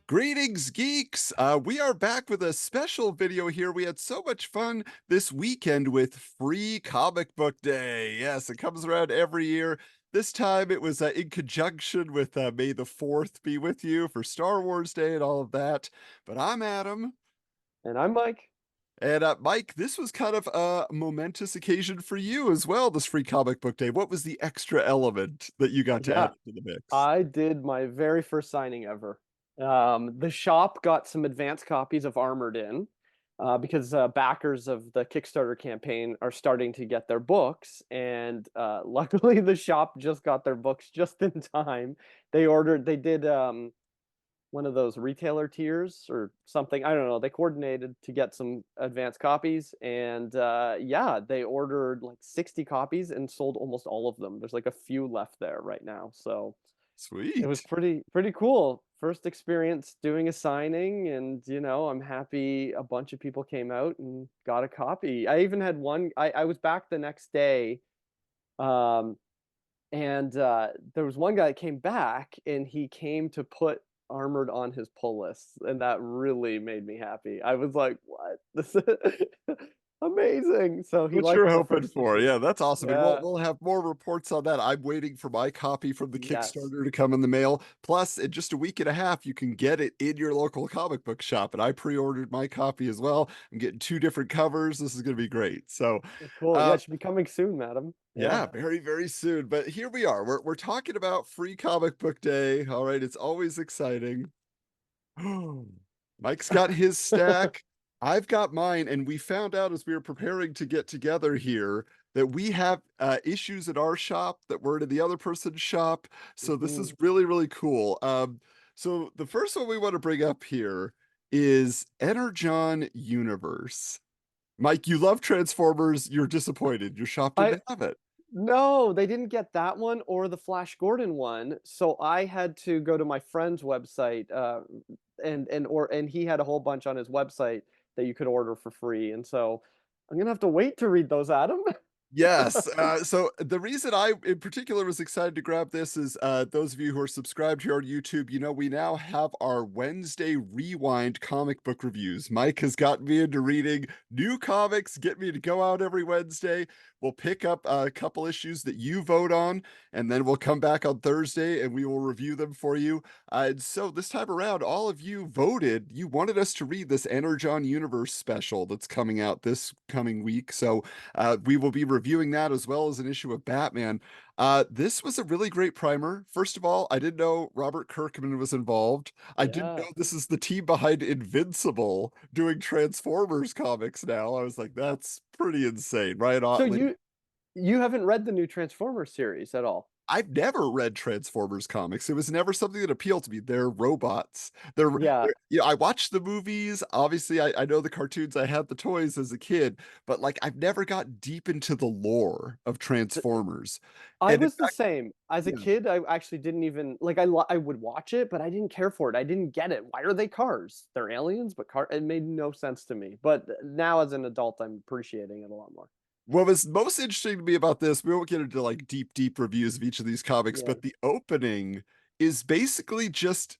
Greetings, geeks! We are back with a special video here. We had so much fun this weekend with Free Comic Book Day. Yes, it comes around every year. This time it was in conjunction with May the 4th be with you for Star Wars Day and all of that. But I'm Adam. And I'm Mike. And Mike, this was kind of a momentous occasion for you as well, this Free Comic Book Day. What was the extra element that you got to add Yeah, to the mix? I did my very first signing ever. The shop got some advanced copies of Armored In because backers of the Kickstarter campaign are starting to get their books, and luckily the shop just got their books just in time. They did one of those retailer tiers or something. I don't know. They coordinated to get some advanced copies, and yeah, they ordered like 60 copies and sold almost all of them. There's like a few left there right now, so it was Sweet. pretty cool. First experience doing a signing, and I'm happy a bunch of people came out and got a copy. I even had one. I was back the next day. Um, and there was one guy that came back and he came to put Armored on his pull list, and that really made me happy. I was like, "What? This is amazing!" So he What you're liked the hoping first for. issue. Yeah, that's awesome. And we'll Yeah. we'll have more reports on that. I'm waiting for my copy from the Yes. Kickstarter to come in the mail. Plus, in just a week and a half, you can get it in your local comic book shop. And I pre-ordered my copy as well. I'm getting two different covers. This is going to be great. So, Cool. Yeah, uh, it should be coming soon, madam. yeah, Yeah. very, very soon. But here we are. We're talking about Free Comic Book Day. All right, it's always exciting. Mike's got his stack. I've got mine, and we found out as we were preparing to get together here that we have issues at our shop that weren't in the other person's shop. So this Mhm. is really, really cool. So the first one we want to bring up here is Energon Universe. Mike, you love Transformers. You're disappointed. Your shop I didn't have it. No, they didn't get that one or the Flash Gordon one, so I had to go to my friend's website, and he had a whole bunch on his website that you could order for free, and so I'm gonna have to wait to read those, Adam. Yes. So the reason I in particular was excited to grab this is those of you who are subscribed here on YouTube, we now have our Wednesday Rewind comic book reviews. Mike has gotten me into reading new comics, get me to go out every Wednesday. We'll pick up a couple issues that you vote on, and then we'll come back on Thursday and we will review them for you. And so this time around, all of you voted, you wanted us to read this Energon Universe special that's coming out this coming week. So we will be reviewing that as well as an issue of Batman. This was a really great primer. First of all, I didn't know Robert Kirkman was involved. I didn't know Yeah. this is the team behind Invincible doing Transformers comics now. I was like, that's pretty insane, right? So you haven't read the new Transformers series at all? I've never read Transformers comics. It was never something that appealed to me. They're robots. Yeah. I watched the movies. Obviously, I know the cartoons. I had the toys as a kid, but like I've never got deep into the lore of Transformers. I And in was the fact, same. As a yeah, kid, I actually didn't even like I would watch it, but I didn't care for it. I didn't get it. Why are they cars? They're aliens, but it made no sense to me. But now as an adult, I'm appreciating it a lot more. what was most interesting to me about this, we won't get into like deep reviews of each of these comics, Yeah. but the opening is basically just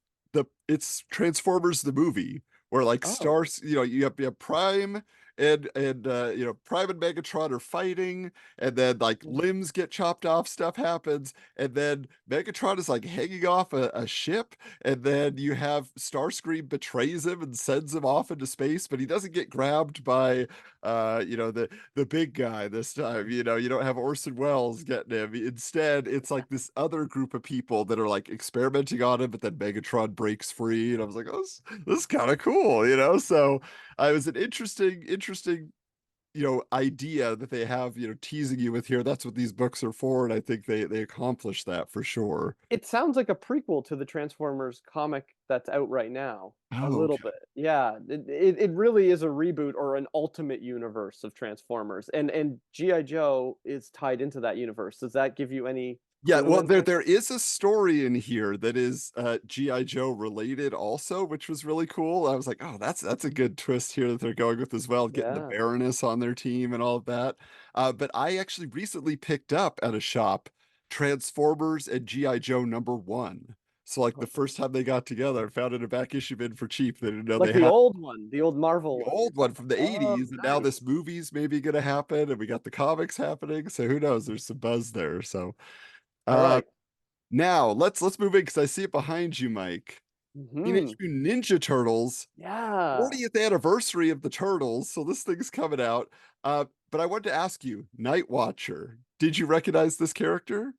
it's Transformers the movie, where like Oh. stars, you have Prime and Prime and Megatron are fighting, and then like Mm. limbs get chopped off, stuff happens, and then Megatron is like hanging off a ship, and then you have Starscream betrays him and sends him off into space, but he doesn't get grabbed by the big guy this time. You don't have Orson Welles getting him. Instead, it's like this other group of people that are like experimenting on him, but then Megatron breaks free, and I was like, oh, this is kind of cool. So it was an interesting idea that they have, teasing you with here. That's what these books are for, and I think they accomplish that for sure. It sounds like a prequel to the Transformers comic that's out right now. A Oh, little okay. bit. Yeah. It really is a reboot or an ultimate universe of Transformers. And G.I. Joe is tied into that universe. Does that give you any Yeah, clue well, in there there? there is a story in here that is G.I. Joe related also, which was really cool. I was like, oh, that's a good twist here that they're going with as well, getting the Yeah. Baroness on their team and all of that. But I actually recently picked up at a shop Transformers and G.I. Joe #1. So like the first time they got together, I found it a back issue bin for cheap. They didn't know Like they the had old one, the old Marvel the one you're old one talking from the about. Oh, 80s, and now nice. this movie's maybe gonna happen, and we got the comics happening. So who knows? There's some buzz there. So All uh right. now let's move in because I see it behind you, Mike. Hmm. Teenage Mutant Ninja Turtles, Yeah. 40th anniversary of the Turtles. So this thing's coming out. But I wanted to ask you, Night Watcher, did you recognize this character?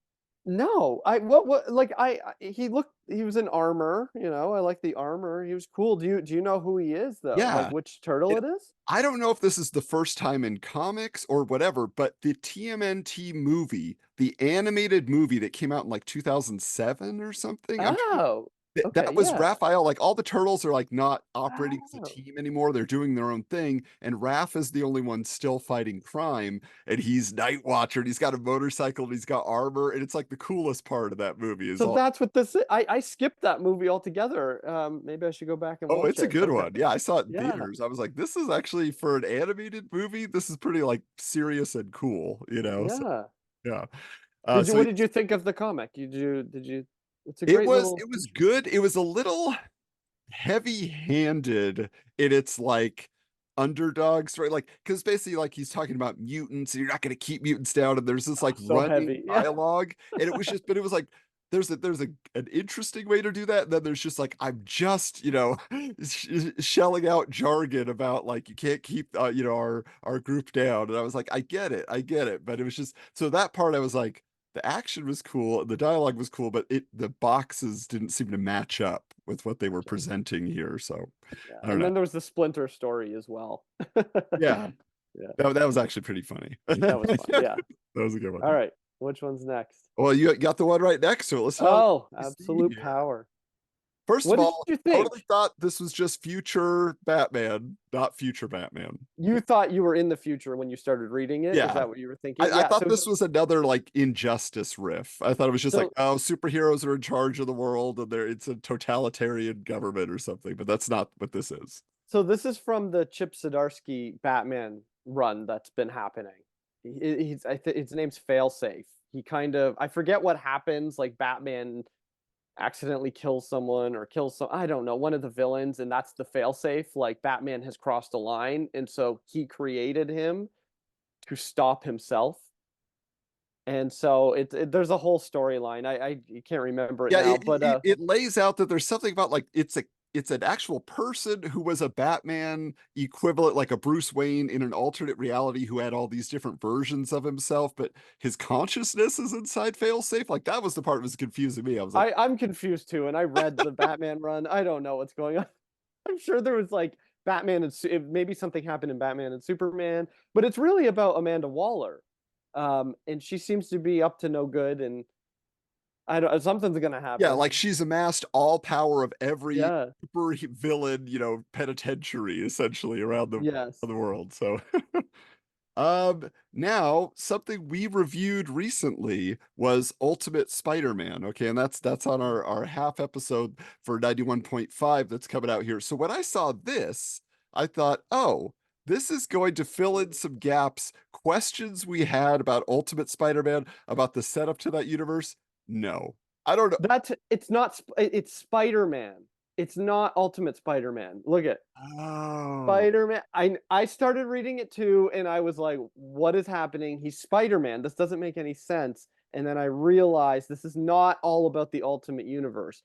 No, what like he was in armor, you know. I like the armor. He was cool. Do you know who he is though? Like Yeah. which turtle And it is? I don't know if this is the first time in comics or whatever, but the TMNT movie, the animated movie that came out in like 2007 or something, Oh, okay, that was yeah. Raphael. Like all the turtles are like not operating as a Oh. team anymore. They're doing their own thing. And Raph is the only one still fighting crime. And he's Night Watcher and he's got a motorcycle and he's got armor. And it's like the coolest part of that movie is So all, that's what this is. I skipped that movie altogether. Maybe I should go back and oh, watch it's a it. good Okay. one. Yeah, I saw it in Yeah. theaters. I was like, this is actually for an animated movie. This is pretty like serious and cool, you know? So Yeah. yeah. Did you So what did you think of the comic? Did you it's a it great was little it was good. It was a little heavy-handed in its like underdog story, like because basically like he's talking about mutants and you're not going to keep mutants down, and there's this oh, like so running heavy. Yeah. dialogue, and it was just, but it was like there's an interesting way to do that, and then there's just like I'm just shelling out jargon about like you can't keep our group down, and I was like I get it, but it was just so that part I was like the action was cool, the dialogue was cool, but the boxes didn't seem to match up with what they were Okay. presenting here. So Yeah. I don't And know. then there was the Splinter story as well. Yeah, Yeah. that was actually pretty funny. That was fun. That Yeah. was a good one. All right. Which one's next? Well, you got the one right next to it. Let's talk Oh, DC absolute here. power. First What of did all, you totally think? thought this was just future Batman, not future Batman. You thought you were in the future when you started reading it. Is Yeah, that what you were thinking? I Yeah. thought this was another like injustice riff. I thought it was just like, So oh, superheroes are in charge of the world and it's a totalitarian government or something, but that's not what this is. so this is from the Chip Zdarsky Batman run that's been happening. His name's Failsafe. He kind of I forget what happens. Like Batman accidentally kills someone or kills some I don't know one of the villains, and that's the failsafe. Like Batman has crossed a line, and so he created him to stop himself. And so there's a whole storyline. I can't remember it Yeah, now, but it lays out that there's something about like it's an actual person who was a Batman equivalent, like a Bruce Wayne in an alternate reality who had all these different versions of himself, but his consciousness is inside Failsafe. Like that was the part that was confusing me. I was like, I'm confused too. And I read the Batman run. I don't know what's going on. I'm sure there was like Batman and maybe something happened in Batman and Superman, but it's really about Amanda Waller. And she seems to be up to no good, and I don't something's gonna yeah, happen. like she's amassed all power of every Yeah. super villain, penitentiary essentially around Yes. the world. So now something we reviewed recently was Ultimate Spider-Man. Okay, and that's on our half episode for 91.5 that's coming out here. So when I saw this, I thought, oh, this is going to fill in some gaps, questions we had about Ultimate Spider-Man, about the setup to that universe. No, I don't know. That's it's not it's Spider-Man. It's not Ultimate Spider-Man. Look at Oh, Spider-Man. I started reading it too, and I was like, what is happening? He's Spider-Man. This doesn't make any sense. And then I realized this is not all about the Ultimate Universe.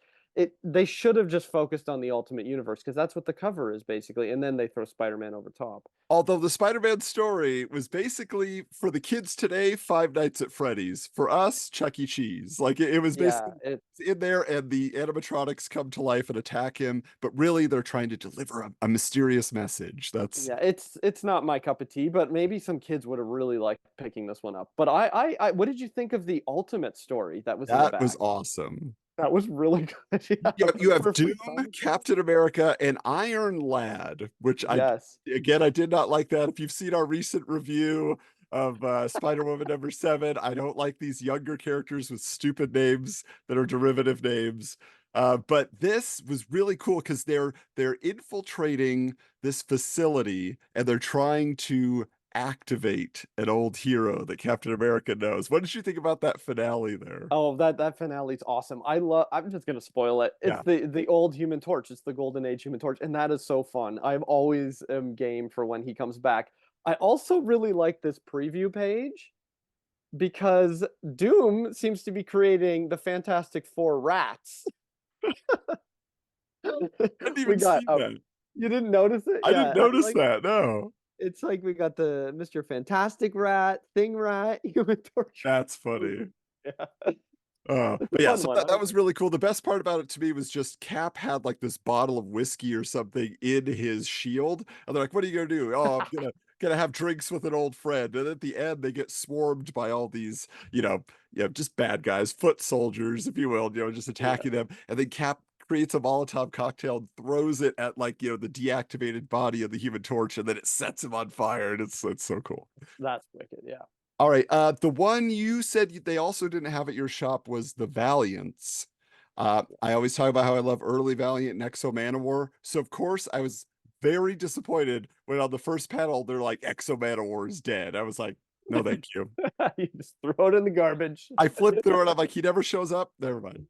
They should have just focused on the Ultimate Universe because that's what the cover is basically, and then they throw Spider-Man over top. although the Spider-Man story was basically for the kids today, Five Nights at Freddy's. For us, Chuck E. Cheese. Like it was Yeah, basically it in there, and the animatronics come to life and attack him. But really, they're trying to deliver a mysterious message. That's yeah, it's not my cup of tea, but maybe some kids would have really liked picking this one up. But I what did you think of the Ultimate story that was in the that was back? awesome. That was really good. Yeah, You have Doom, perfect timing. Captain America, and Iron Lad, which I Yes. again I did not like that. If you've seen our recent review of Spider-Woman #7, I don't like these younger characters with stupid names that are derivative names. But this was really cool because they're infiltrating this facility and they're trying to activate an old hero that Captain America knows. What did you think about that finale there? Oh, that finale's awesome. I'm just gonna spoil it. It's Yeah. the old Human Torch. It's the Golden Age Human Torch, and that is so fun. I'm always game for when he comes back. I also really like this preview page because Doom seems to be creating the Fantastic Four rats. I didn't We even got see that. you didn't notice it? I didn't Yeah, I notice like that. No. it's like we got the Mr. Fantastic Rat, Thing Rat, Human Torch. That's funny. Yeah. It's a But yeah, fun so one. that was really cool. The best part about it to me was just Cap had like this bottle of whiskey or something in his shield, and they're like, "What are you gonna do?" "Oh, I'm gonna have drinks with an old friend." And at the end, they get swarmed by all these, just bad guys, foot soldiers, if you will, just Yeah, attacking them. And then Cap creates a Molotov cocktail and throws it at like the deactivated body of the Human Torch, and then it sets him on fire, and it's so cool. that's wicked. Yeah. All right. The one you said they also didn't have at your shop was the Valiants. I always talk about how I love early Valiant and Exo Manowar. So of course I was very disappointed when on the first panel they're like Exo Manowar is dead. I was like, no, thank you. You just throw it in the garbage. I flipped through it. I'm like, he never shows up. Never mind.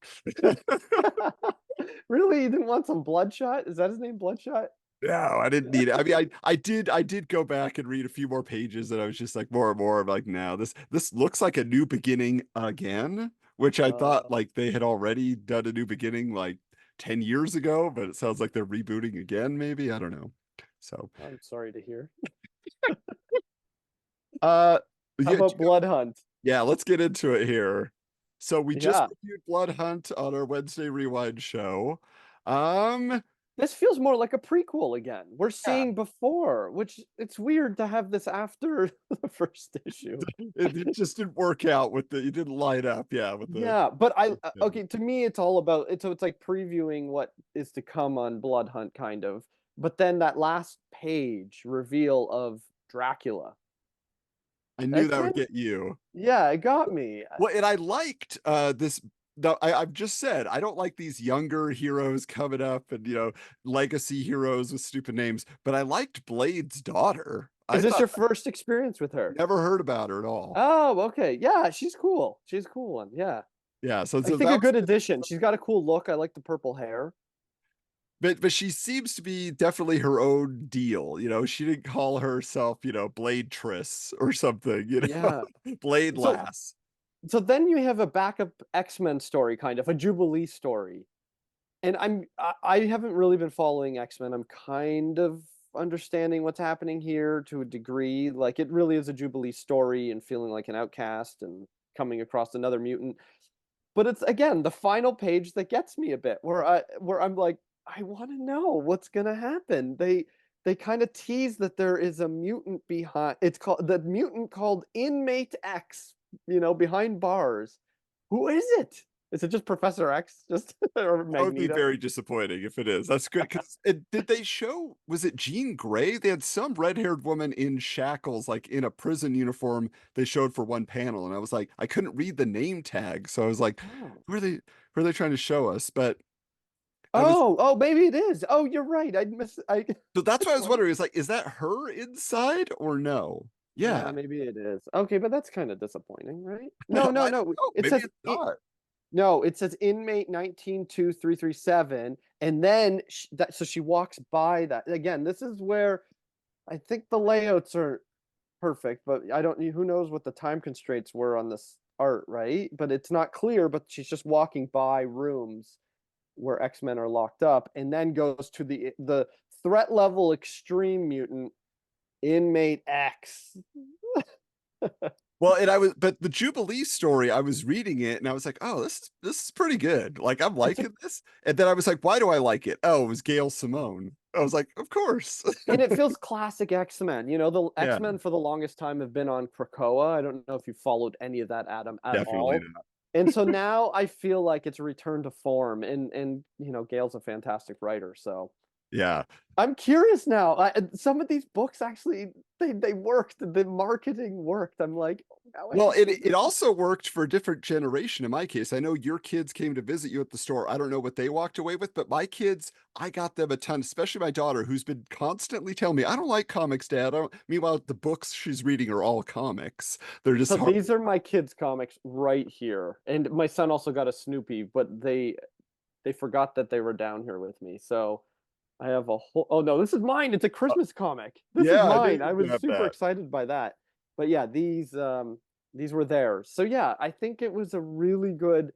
Really? You didn't want some Bloodshot? Is that his name, Bloodshot? No, I didn't need it. I mean, I did go back and read a few more pages, and I was just like more and more. I'm like, no, this looks like a new beginning again, which I thought Uh, like they had already done a new beginning like 10 years ago, but it sounds like they're rebooting again, maybe. I don't know. So I'm sorry to hear. uh How yeah, about Blood Hunt? yeah, let's get into it here. So we just Yeah. reviewed Blood Hunt on our Wednesday Rewind show. Um, This feels more like a prequel again. We're yeah, seeing before, which it's weird to have this after the first issue. it just didn't work out with it didn't light up, yeah, with the Yeah, but yeah. okay, to me it's all about it's like previewing what is to come on Blood Hunt kind of. But then that last page reveal of Dracula. I knew It that would kind of get you. yeah, it got me. Well, and I liked this. No, I've just said I don't like these younger heroes coming up and legacy heroes with stupid names, but I liked Blade's daughter. Is I this thought your first experience with her? never heard about her at all. Oh, okay. Yeah, she's cool. She's a cool one. Yeah. Yeah, so, I so think that a was good addition. She's got a cool look. I like the purple hair. but she seems to be definitely her own deal. She didn't call herself, Blade Triss or something, Yeah. Blade So Lass. so then you have a backup X-Men story, kind of a Jubilee story. And I haven't really been following X-Men. I'm kind of understanding what's happening here to a degree. Like it really is a Jubilee story and feeling like an outcast and coming across another mutant. But it's again the final page that gets me a bit where I'm like, I want to know what's gonna happen. They kind of tease that there is a mutant behind it's called the mutant called Inmate X, behind bars. Who is it? Is it just Professor X? Just or That would be Magneto? very disappointing if it is. That's good because did they show? Was it Jean Grey? They had some red-haired woman in shackles, like in a prison uniform. They showed for one panel, and I was like, I couldn't read the name tag, so I was like, Oh. who are they? Who are they trying to show us? But I was Oh, maybe it is. Oh, you're right. I so that's what I was what? wondering. Is like, is that her inside or no? Yeah, Yeah, maybe it is. Okay, but that's kind of disappointing, right? No, well, no, I no. don't know. It Maybe says it's not. no, it says inmate 192337 and then so she walks by that. Again, this is where I think the layouts are perfect, but I don't who knows what the time constraints were on this art, right? But it's not clear, but she's just walking by rooms where X-Men are locked up and then goes to the threat level extreme mutant inmate X. Well, but the Jubilee story, I was reading it and I was like, oh, this is pretty good. Like I'm It's a liking this. And then I was like, why do I like it? Oh, it was Gail Simone. I was like, of course. and it feels classic X-Men. The Yeah, X-Men for the longest time have been on Krakoa. I don't know if you followed any of that, Adam, at definitely all. not. And so now I feel like it's a return to form, and Gail's a fantastic writer. So Yeah. I'm curious now. Some of these books actually they worked. The marketing worked. I'm like, oh, now I Well, have to it read. also worked for a different generation in my case. I know your kids came to visit you at the store. I don't know what they walked away with, but my kids, I got them a ton, especially my daughter, who's been constantly telling me, I don't like comics, Dad. I don't. Meanwhile, the books she's reading are all comics. They're just So hard. these are my kids' comics right here, and my son also got a Snoopy, but they forgot that they were down here with me. So I have a whole. Oh no, this is mine. It's a Christmas comic. This is Yeah, I knew mine. I you'd was grab super that. excited by that. But yeah, these were theirs. So yeah, I think it was a really good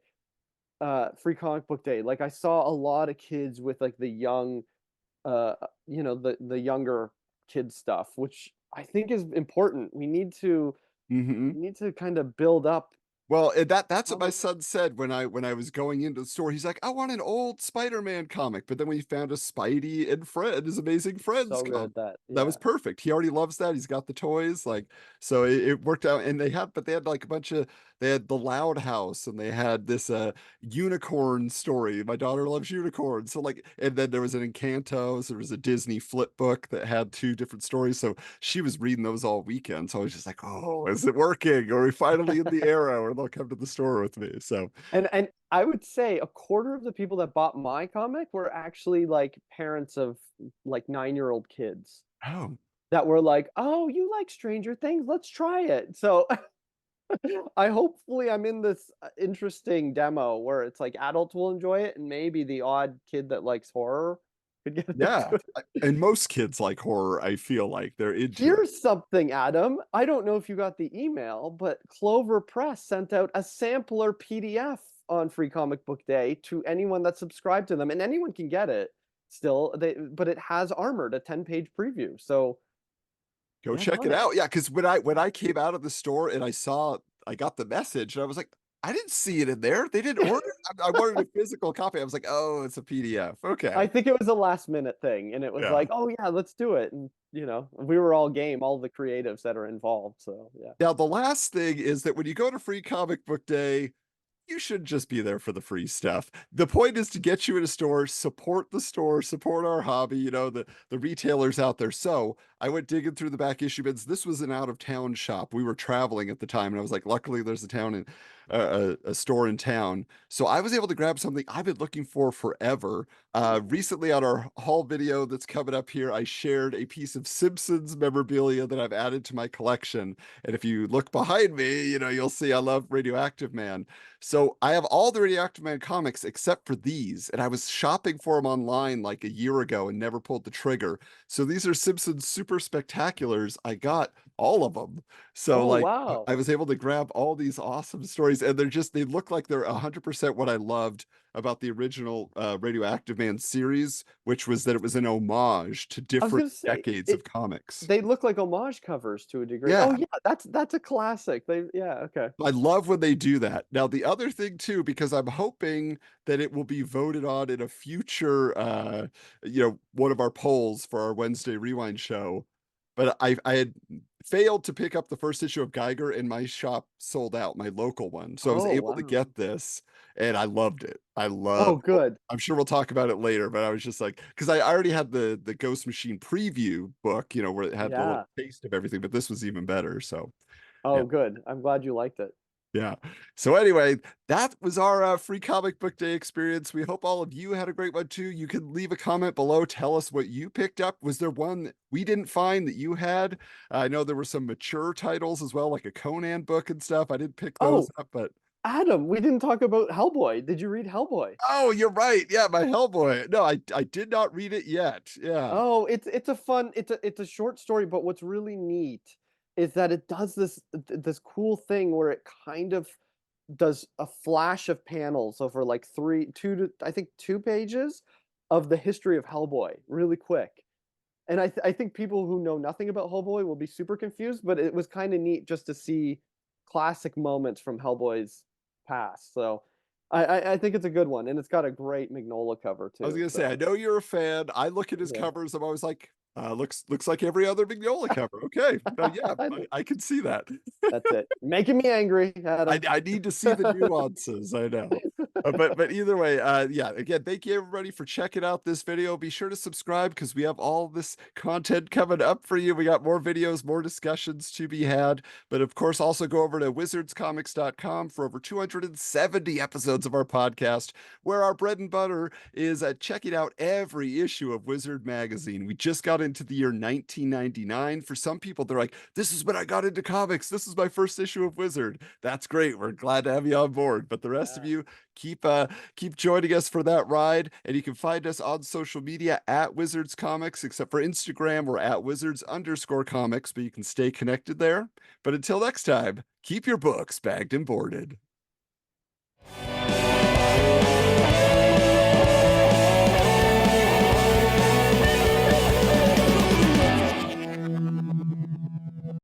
free comic book day. Like I saw a lot of kids with like the young the younger kids stuff, which I think is important. Hmm. We need to kind of build up Well, that's what my comic. son said when I was going into the store. He's like, I want an old Spider-Man comic. But then when he found a Spidey and His Amazing Friends So comic, good that that was yeah. perfect. He already loves that. He's got the toys, like so it worked out. And they had like a bunch of they had the Loud House and they had this unicorn story. My daughter loves unicorns. So like and then there was an Encanto, so there was a Disney flip book that had two different stories. So she was reading those all weekend. So I was just like, oh, is it working? Are we finally in the era where they'll come to the store with me? So, And I would say a quarter of the people that bought my comic were actually like parents of like 9-year-old kids oh, that were like, "Oh, you like Stranger Things? Let's try it." So I hopefully I'm in this interesting demo where it's like adults will enjoy it and maybe the odd kid that likes horror could get yeah. into it. And most kids like horror, I feel like they're into it. Here's something, Adam. I don't know if you got the email, but Clover Press sent out a sampler PDF on Free Comic Book Day to anyone that subscribed to them, and anyone can get it still. But it has Armored, a 10-page preview. So Go get check on it it. out. Yeah, because when I came out of the store and I got the message and I was like, I didn't see it in there. They didn't order it. I wanted a physical copy. I was like, oh, it's a PDF. Okay. I think it was a last minute thing, and it was Yeah. like, oh yeah, let's do it. And we were all game, all the creatives that are involved. So yeah. Now, the last thing is that when you go to Free Comic Book Day, you should just be there for the free stuff. The point is to get you in a store, support our hobby, the retailers out there. So I went digging through the back issue bins. This was an out of town shop. We were traveling at the time, and I was like, luckily there's a store in town. So I was able to grab something I've been looking for forever. Recently on our haul video that's coming up here, I shared a piece of Simpsons memorabilia that I've added to my collection. And if you look behind me, you'll see I love Radioactive Man. So I have all the Radioactive Man comics except for these, and I was shopping for them online like a year ago and never pulled the trigger. So these are Simpsons Super Spectaculars. I got all of them. So Oh like wow. I was able to grab all these awesome stories, and they look like they're 100% what I loved about the original Radioactive Man series, which was that it was an homage to I was different gonna say decades it. of comics. They look like homage covers to a degree. Oh Yeah, yeah, that's a classic. Yeah, okay. I love when they do that. Now, the other thing too, because I'm hoping that it will be voted on in a future, one of our polls for our Wednesday Rewind show. But I had failed to pick up the first issue of Geiger, and my shop sold out, my local one. So I was Oh able to wow. get this, and I loved it. I Oh love. good. I'm sure we'll talk about it later, but I was just like, because I already had the Ghost Machine preview book, where it had the little Yeah. taste of everything, but this was even better. So. Yeah. Oh good. I'm glad you liked it. Yeah. So anyway, that was our free comic book day experience. We hope all of you had a great one too. You can leave a comment below. Tell us what you picked up. Was there one that we didn't find that you had? I know there were some mature titles as well, like a Conan book and stuff. I didn't pick those Oh, up, but Adam, we didn't talk about Hellboy. Did you read Hellboy? oh, you're right. Yeah, my Hellboy. No, I did not read it yet. Yeah. Oh, it's a fun it's a short story, but what's really neat is that it does this cool thing where it kind of does a flash of panels over like 2 pages of the history of Hellboy really quick. And I think people who know nothing about Hellboy will be super confused, but it was kind of neat just to see classic moments from Hellboy's past. So I think it's a good one, and it's got a great Mignola cover I was too. gonna say, I So know you're a fan. I look at his yeah. covers. I'm always like, Looks like every other Mignola cover. Okay, yeah, I know. I can see that. That's it. Making me angry, I Adam. I need to see the nuances. I know. But either way, yeah. Again, thank you everybody for checking out this video. Be sure to subscribe because we have all this content coming up for you. We got more videos, more discussions to be had. But of course, also go over to wizardscomics.com for over 270 episodes of our podcast, where our bread and butter is checking out every issue of Wizard Magazine. We just got into the year 1999. For some people, they're like, "This is when I got into comics. This is my first issue of Wizard." That's great. We're glad to have you on board. But the rest of Yeah. you, keep joining us for that ride. And you can find us on social media at Wizards Comics, except for Instagram, we're at Wizards_comics, but you can stay connected there. But until next time, keep your books bagged and boarded.